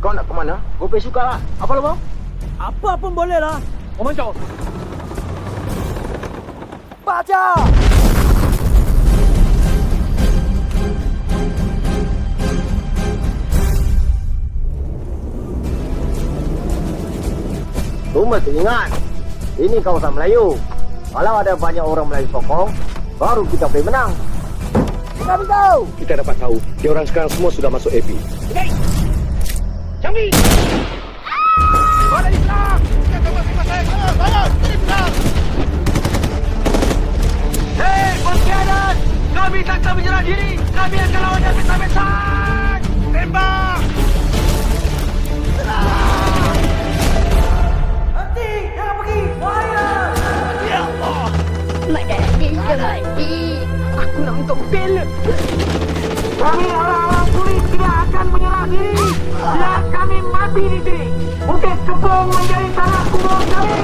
Kau nak ke mana? Gopek suka lah. Apa lo mau? Apa pun boleh lah. 我们走。 Baca! Tu mesti ingat, ini kawasan Melayu. Kalau ada banyak orang Melayu sokong, baru kita boleh menang. Kita beritahu! Kita dapat tahu, dia orang sekarang semua sudah masuk AP. Hei! Jambi! Mana Islam? Kita masing-masing! Bangun! Islam! Hei, pengkhianat! Kami takkan menyerah diri! Kami akan lawan dan besar-besar! Tembak! Henti! Jangan pergi! Bahaya! Ya Allah! Mati semati. Aku nak untuk bela. Kami orang-orang polis tidak akan menyerah diri. Biar kami mati di sini. Bukit Kepong menjadi tanah kubur kami.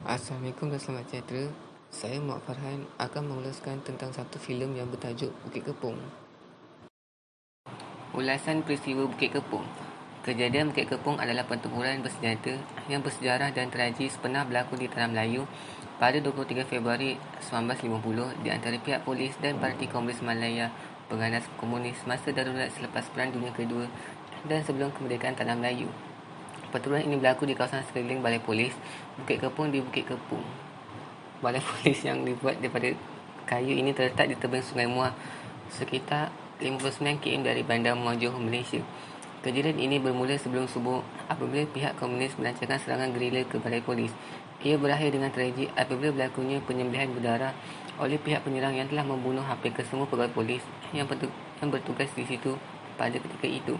Assalamualaikum dan selamat sejahtera. Saya Muhammad Farhan akan mengulaskan tentang satu filem yang bertajuk Bukit Kepong. Ulasan peristiwa Bukit Kepong. Kejadian Bukit Kepong adalah pertempuran bersenjata yang bersejarah dan tragis pernah berlaku di Tanah Melayu pada 23 Februari 1950 di antara pihak polis dan Parti Komunis Malaya Penganas Komunis masa darurat selepas Perang Dunia Kedua dan sebelum kemerdekaan Tanah Melayu. Pertempuran ini berlaku di kawasan sekeliling Balai Polis Bukit Kepong di Bukit Kepong. Balai Polis yang dibuat daripada kayu ini terletak di tebing Sungai Muar sekitar 59 km dari Bandar Muar Johor, Malaysia. Kejadian ini bermula sebelum subuh apabila pihak komunis melancarkan serangan gerila ke Balai Polis. Ia berakhir dengan tragik apabila berlakunya penyembelihan berdarah oleh pihak penyerang yang telah membunuh hampir kesemua pegawai polis yang bertugas di situ pada ketika itu.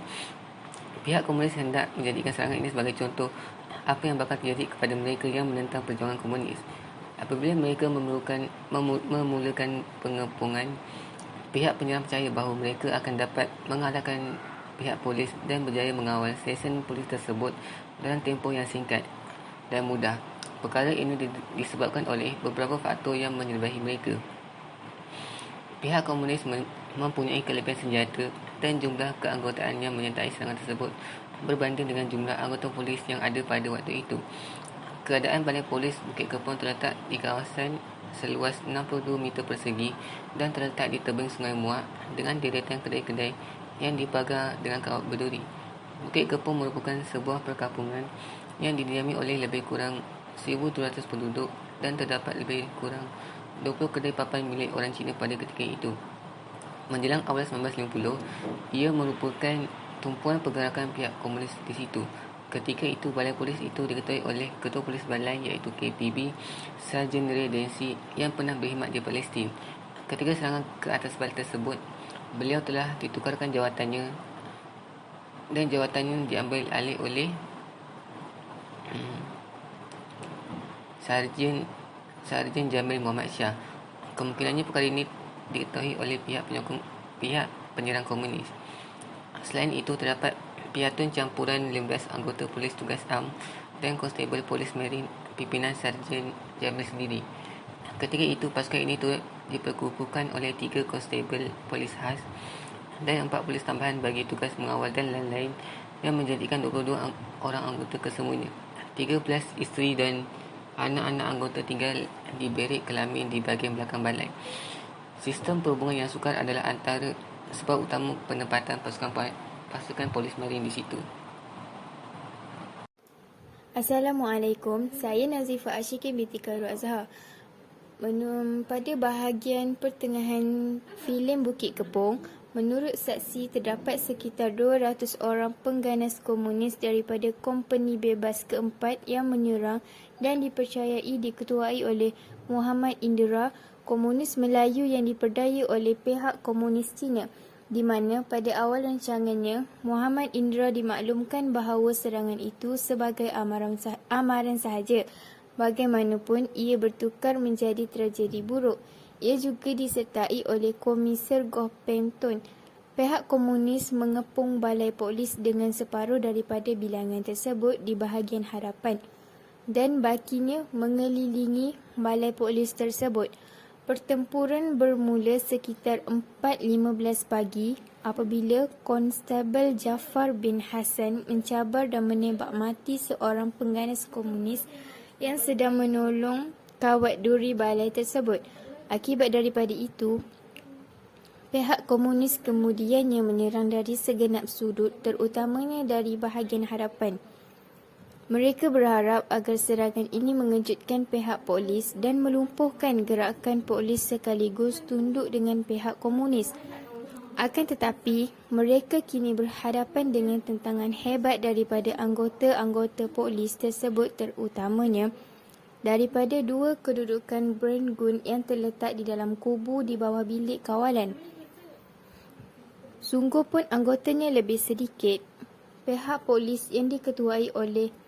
Pihak komunis hendak menjadikan serangan ini sebagai contoh apa yang bakal terjadi kepada mereka yang menentang perjuangan komunis. Apabila mereka memulakan pengepungan, pihak penyerang percaya bahawa mereka akan dapat mengalahkan pihak polis dan berjaya mengawal stesen polis tersebut dalam tempoh yang singkat dan mudah. Perkara ini disebabkan oleh beberapa faktor yang menyerbahi mereka. Pihak komunis mempunyai kelebihan senjata dan jumlah keanggotaan yang menyertai serangan tersebut berbanding dengan jumlah anggota polis yang ada pada waktu itu. Keadaan Balai Polis Bukit Kepong terletak di kawasan seluas 62 meter persegi dan terletak di tebing Sungai Muar dengan deretan kedai-kedai yang dipagar dengan kawat berduri. Bukit Kepong merupakan sebuah perkampungan yang didiami oleh lebih kurang 1,200 penduduk dan terdapat lebih kurang 20 kedai papan milik orang Cina pada ketika itu. Menjelang awal 1950, ia merupakan tumpuan pergerakan pihak komunis di situ. Ketika itu, balai polis itu diketuai oleh Ketua Polis Balai iaitu KPB, Sarjan Ray Densi yang pernah berkhidmat di Palestin. Ketika serangan ke atas balai tersebut, beliau telah ditukarkan jawatannya dan jawatannya diambil alih oleh Sarjan Jamil Muhammad Shah. Kemungkinannya perkara ini diketahui oleh pihak penyerang komunis. Selain itu, terdapat piatun campuran 15 anggota polis tugas am dan konstebel polis marin pimpinan Sarjan Jamil sendiri. Ketika itu, pasukan ini turut diperkukuhkan oleh 3 konstebel polis khas dan 4 polis tambahan bagi tugas mengawal dan lain-lain yang menjadikan 22 orang anggota kesemuanya. 13 isteri dan anak-anak anggota tinggal di berik kelamin di bahagian belakang balai. Sistem perhubungan yang sukar adalah antara sebab utama penempatan pasukan polis marin di situ. Assalamualaikum, saya Nazifah Ashikin binti Khairul Azhar. Pada bahagian pertengahan filem Bukit Kepong, menurut saksi terdapat sekitar 200 orang pengganas komunis daripada Kompeni Bebas Keempat yang menyerang dan dipercayai diketuai oleh Muhammad Indra, komunis Melayu yang diperdaya oleh pihak komunis Cina, di mana pada awal rancangannya, Muhammad Indra dimaklumkan bahawa serangan itu sebagai amaran sahaja. Bagaimanapun, ia bertukar menjadi tragedi buruk. Ia juga disertai oleh Komisar Goh Peng Ton. Pihak komunis mengepung balai polis dengan separuh daripada bilangan tersebut di bahagian hadapan. dan bakinya mengelilingi balai polis tersebut. Pertempuran bermula sekitar 4.15 pagi apabila Konstabel Jaafar bin Hassan mencabar dan menembak mati seorang pengganas komunis yang sedang menolong kawat duri balai tersebut. Akibat daripada itu, pihak komunis kemudiannya menyerang dari segenap sudut, terutamanya dari bahagian hadapan. Mereka berharap agar serangan ini mengejutkan pihak polis dan melumpuhkan gerakan polis sekaligus tunduk dengan pihak komunis. Akan tetapi, mereka kini berhadapan dengan tentangan hebat daripada anggota-anggota polis tersebut, terutamanya daripada dua kedudukan Brangun yang terletak di dalam kubu di bawah bilik kawalan. Sungguh pun anggotanya lebih sedikit. Pihak polis yang diketuai oleh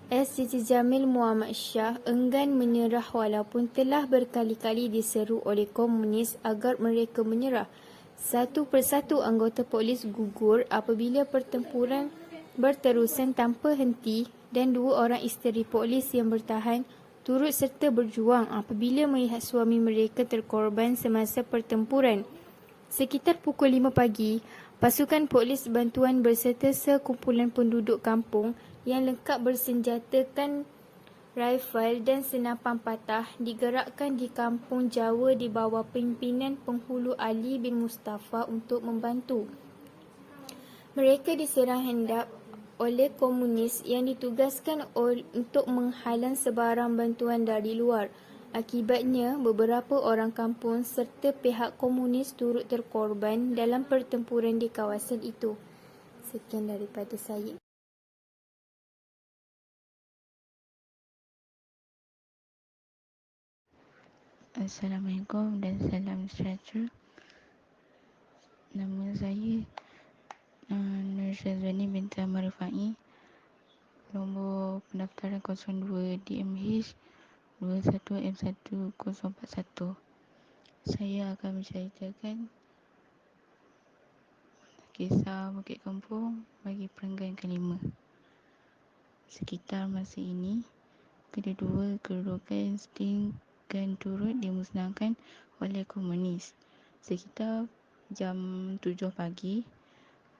Siti Jamil Muhammad Shah enggan menyerah walaupun telah berkali-kali diseru oleh komunis agar mereka menyerah. Satu persatu anggota polis gugur apabila pertempuran berterusan tanpa henti dan dua orang isteri polis yang bertahan turut serta berjuang apabila melihat suami mereka terkorban semasa pertempuran. Sekitar pukul 5 pagi, pasukan polis bantuan berserta sekumpulan penduduk kampung yang lengkap bersenjatakan rifle dan senapan patah digerakkan di kampung Jawa di bawah pimpinan penghulu Ali bin Mustafa untuk membantu. Mereka diserang hendak oleh komunis yang ditugaskan untuk menghalang sebarang bantuan dari luar. Akibatnya, beberapa orang kampung serta pihak komunis turut terkorban dalam pertempuran di kawasan itu. Sekian daripada saya. Assalamualaikum dan salam sejahtera. Nama saya Nur Syazwani binti Ahmad Rifai. Nombor pendaftaran 02 DMH 21M1041. Saya akan menceritakan kisah Bukit Kempung bagi perenggan kelima. Sekitar masa ini, kedua-dua kedudukan setinggan turut dimusnahkan oleh komunis. Sekitar jam 7 pagi,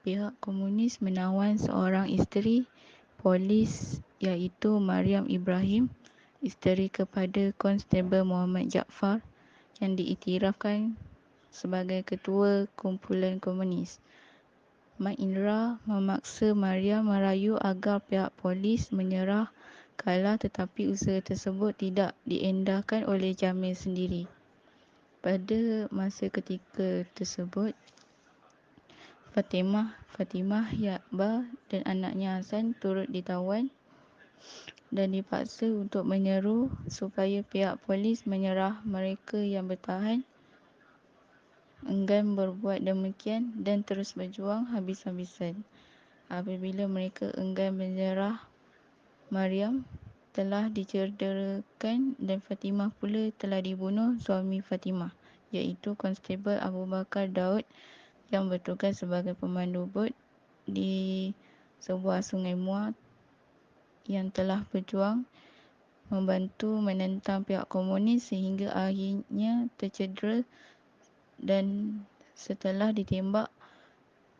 pihak komunis menawan seorang isteri polis iaitu Mariam Ibrahim, isteri kepada Konstabel Muhammad Jaafar yang diiktirafkan sebagai ketua kumpulan komunis. Mat Indra memaksa Mariam merayu agar pihak polis menyerah kalah, tetapi usaha tersebut tidak diendahkan oleh Jamil sendiri. Pada masa ketika tersebut, Fatimah Yakbar dan anaknya Hasan turut ditawan dan dipaksa untuk menyeru supaya pihak polis menyerah. Mereka yang bertahan enggan berbuat demikian dan terus berjuang habis-habisan. Apabila mereka enggan menyerah, Mariam telah dicederakan dan Fatimah pula telah dibunuh suami Fatimah, iaitu Konstabel Abu Bakar Daud yang bertugas sebagai pemandu bot di sebuah sungai Muar yang telah berjuang membantu menentang pihak komunis sehingga akhirnya tercedera dan setelah ditembak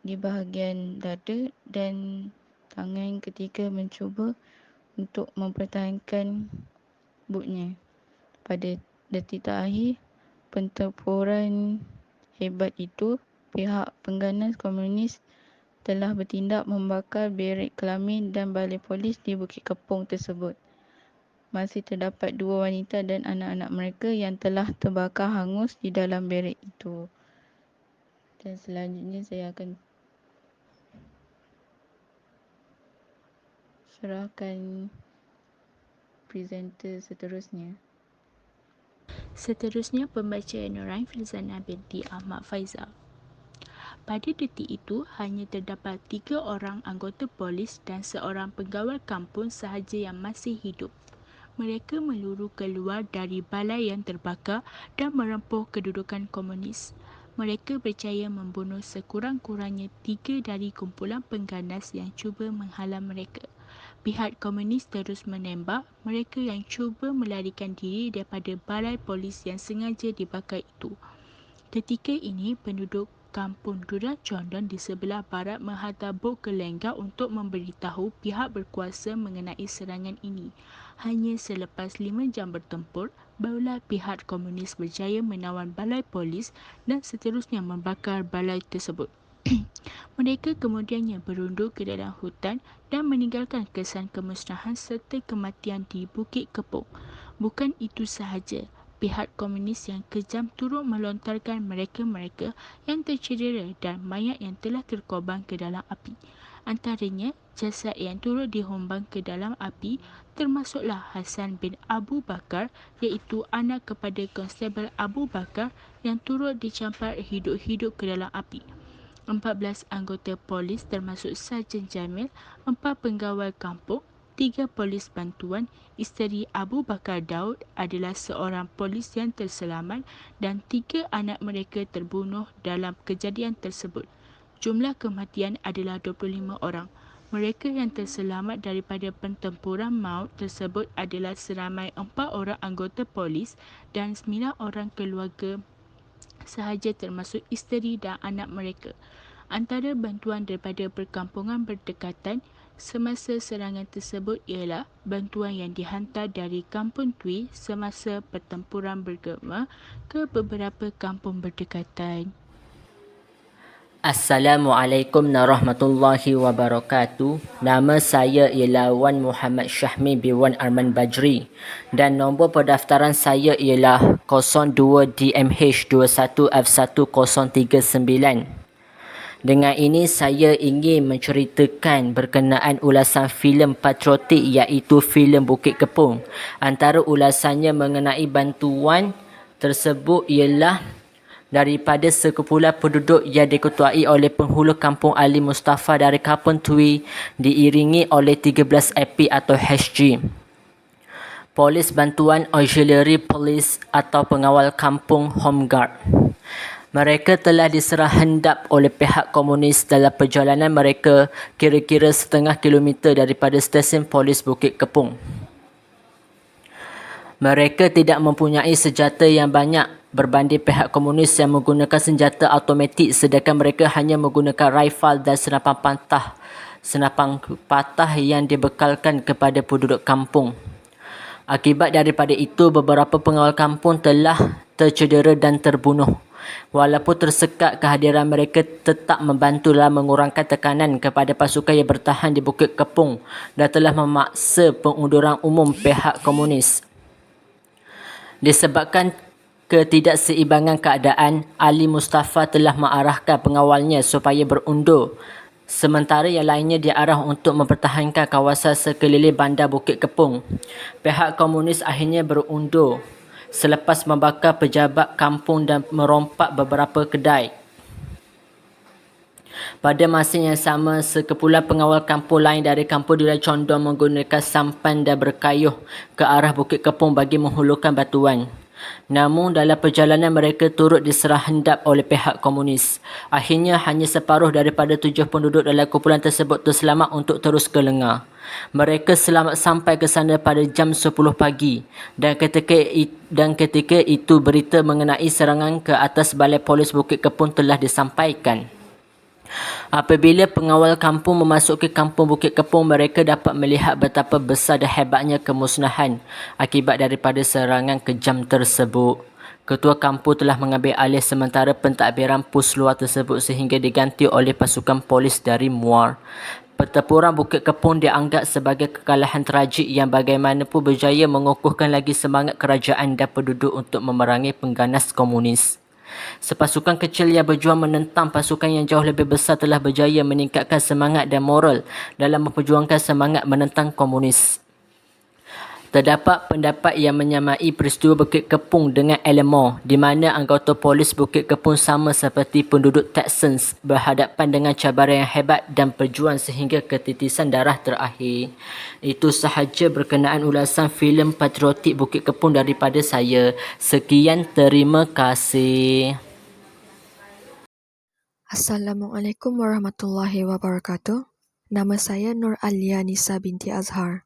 di bahagian dada dan tangan ketika mencuba untuk mempertahankan botnya. Pada detik terakhir pertempuran hebat itu, pihak pengganas komunis telah bertindak membakar bilik kelamin dan balai polis di Bukit Kepong tersebut. Masih terdapat 2 wanita dan anak-anak mereka yang telah terbakar hangus di dalam bilik itu. Dan selanjutnya saya akan serahkan presenter seterusnya. Seterusnya pembacaan Nurain Filzana binti Ahmad Faizal. Pada detik itu, hanya terdapat 3 orang anggota polis dan seorang pengawal kampung sahaja yang masih hidup. Mereka meluru keluar dari balai yang terbakar dan merempuh kedudukan komunis. Mereka berjaya membunuh sekurang-kurangnya 3 dari kumpulan pengganas yang cuba menghalang mereka. pihak komunis terus menembak mereka yang cuba melarikan diri daripada balai polis yang sengaja dibakar itu. Ketika ini, penduduk kampung Duran Condon di sebelah barat menghantar bot ke Lengkap untuk memberitahu pihak berkuasa mengenai serangan ini. Hanya selepas 5 jam bertempur, barulah pihak komunis berjaya menawan balai polis dan seterusnya membakar balai tersebut. Mereka kemudiannya berundur ke dalam hutan dan meninggalkan kesan kemusnahan serta kematian di Bukit Kepong. Bukan itu sahaja, pihak komunis yang kejam turut melontarkan mereka-mereka yang tercedera dan mayat yang telah terkorban ke dalam api. Antaranya, jasad yang turut dihombang ke dalam api termasuklah Hasan bin Abu Bakar, iaitu anak kepada Konstabel Abu Bakar yang turut dicampar hidup-hidup ke dalam api. 14 anggota polis termasuk Sarjan Jamil, 4 pengawal kampung, 3 polis bantuan, isteri Abu Bakar Daud adalah seorang polis yang terselamat dan 3 anak mereka terbunuh dalam kejadian tersebut. Jumlah kematian adalah 25 orang. Mereka yang terselamat daripada pertempuran maut tersebut adalah seramai 4 orang anggota polis dan 9 orang keluarga sahaja termasuk isteri dan anak mereka. Antara bantuan daripada perkampungan berdekatan semasa serangan tersebut ialah bantuan yang dihantar dari Kampung Tui semasa pertempuran bergema ke beberapa kampung berdekatan. Assalamualaikum warahmatullahi wabarakatuh. Nama saya ialah Wan Muhammad Syahmi bin Wan Arman Bajri dan nombor pendaftaran saya ialah 02DMH21F1039. Dengan ini saya ingin menceritakan berkenaan ulasan filem patriotik iaitu filem Bukit Kepong. Antara ulasannya mengenai bantuan tersebut ialah daripada sekumpulan penduduk yang diketuai oleh penghulu kampung Ali Mustafa dari Kampung Tui diiringi oleh 13 AP atau HG. Polis bantuan Auxiliary Police atau pengawal kampung Home Guard. Mereka telah diserah hendap oleh pihak komunis dalam perjalanan mereka kira-kira setengah kilometer daripada stesen polis Bukit Kepong. Mereka tidak mempunyai senjata yang banyak berbanding pihak komunis yang menggunakan senjata automatik sedangkan mereka hanya menggunakan rifle dan senapan patah yang dibekalkan kepada penduduk kampung. Akibat daripada itu, beberapa pengawal kampung telah tercedera dan terbunuh. Walaupun tersekat, kehadiran mereka tetap membantu dalam mengurangkan tekanan kepada pasukan yang bertahan di Bukit Kepong dan telah memaksa pengunduran umum pihak komunis. Disebabkan ketidakseimbangan keadaan, Ali Mustafa telah mengarahkan pengawalnya supaya berundur, sementara yang lainnya diarah untuk mempertahankan kawasan sekeliling bandar Bukit Kepong. Pihak komunis akhirnya berundur selepas membakar pejabat kampung dan merompak beberapa kedai. Pada masa yang sama, sekumpulan pengawal kampung lain dari kampung Duran Condon menggunakan sampan dan berkayuh ke arah Bukit Kepong bagi menghulurkan bantuan. Namun dalam perjalanan mereka turut diserah hendap oleh pihak komunis. Akhirnya hanya separuh daripada 7 penduduk dalam kumpulan tersebut terselamat untuk terus ke Lenga. Mereka selamat sampai ke sana pada jam 10 pagi dan ketika itu berita mengenai serangan ke atas balai polis Bukit Kepong telah disampaikan. Apabila pengawal kampung memasuki kampung Bukit Kepong, mereka dapat melihat betapa besar dan hebatnya kemusnahan akibat daripada serangan kejam tersebut. Ketua kampung telah mengambil alih sementara pentadbiran pos luar tersebut sehingga diganti oleh pasukan polis dari Muar. Pertempuran Bukit Kepong dianggap sebagai kekalahan tragik yang bagaimanapun berjaya mengukuhkan lagi semangat kerajaan dan penduduk untuk memerangi pengganas komunis. Sepasukan kecil yang berjuang menentang pasukan yang jauh lebih besar telah berjaya meningkatkan semangat dan moral dalam memperjuangkan semangat menentang komunis. Terdapat pendapat yang menyamai peristiwa Bukit Kepong dengan Alamo, di mana anggota polis Bukit Kepong sama seperti penduduk Texans berhadapan dengan cabaran yang hebat dan berjuang sehingga ketitisan darah terakhir. Itu sahaja berkenaan ulasan filem patriotik Bukit Kepong daripada saya. Sekian, terima kasih. Assalamualaikum warahmatullahi wabarakatuh. Nama saya Nur Alia Nisa binti Azhar.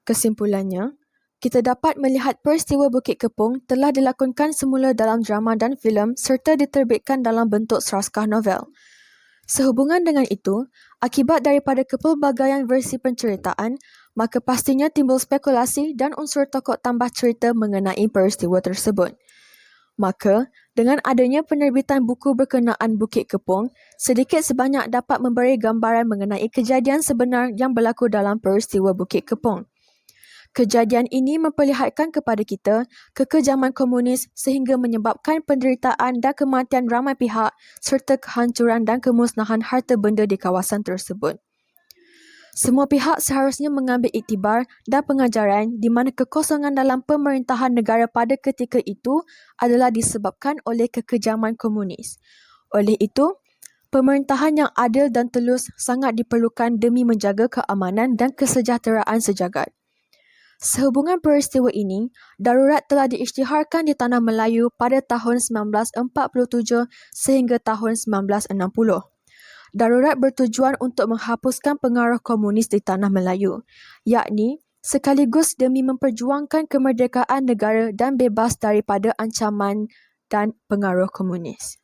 Kesimpulannya, kita dapat melihat peristiwa Bukit Kepong telah dilakonkan semula dalam drama dan filem serta diterbitkan dalam bentuk seraskah novel. Sehubungan dengan itu, akibat daripada kepelbagaian versi penceritaan, maka pastinya timbul spekulasi dan unsur tokoh tambah cerita mengenai peristiwa tersebut. Maka, dengan adanya penerbitan buku berkenaan Bukit Kepong, sedikit sebanyak dapat memberi gambaran mengenai kejadian sebenar yang berlaku dalam peristiwa Bukit Kepong. Kejadian ini memperlihatkan kepada kita kekejaman komunis sehingga menyebabkan penderitaan dan kematian ramai pihak serta kehancuran dan kemusnahan harta benda di kawasan tersebut. Semua pihak seharusnya mengambil iktibar dan pengajaran di mana kekosongan dalam pemerintahan negara pada ketika itu adalah disebabkan oleh kekejaman komunis. Oleh itu, pemerintahan yang adil dan telus sangat diperlukan demi menjaga keamanan dan kesejahteraan sejagat. Sehubungan peristiwa ini, darurat telah diisytiharkan di Tanah Melayu pada tahun 1947 sehingga tahun 1960. Darurat bertujuan untuk menghapuskan pengaruh komunis di Tanah Melayu, yakni sekaligus demi memperjuangkan kemerdekaan negara dan bebas daripada ancaman dan pengaruh komunis.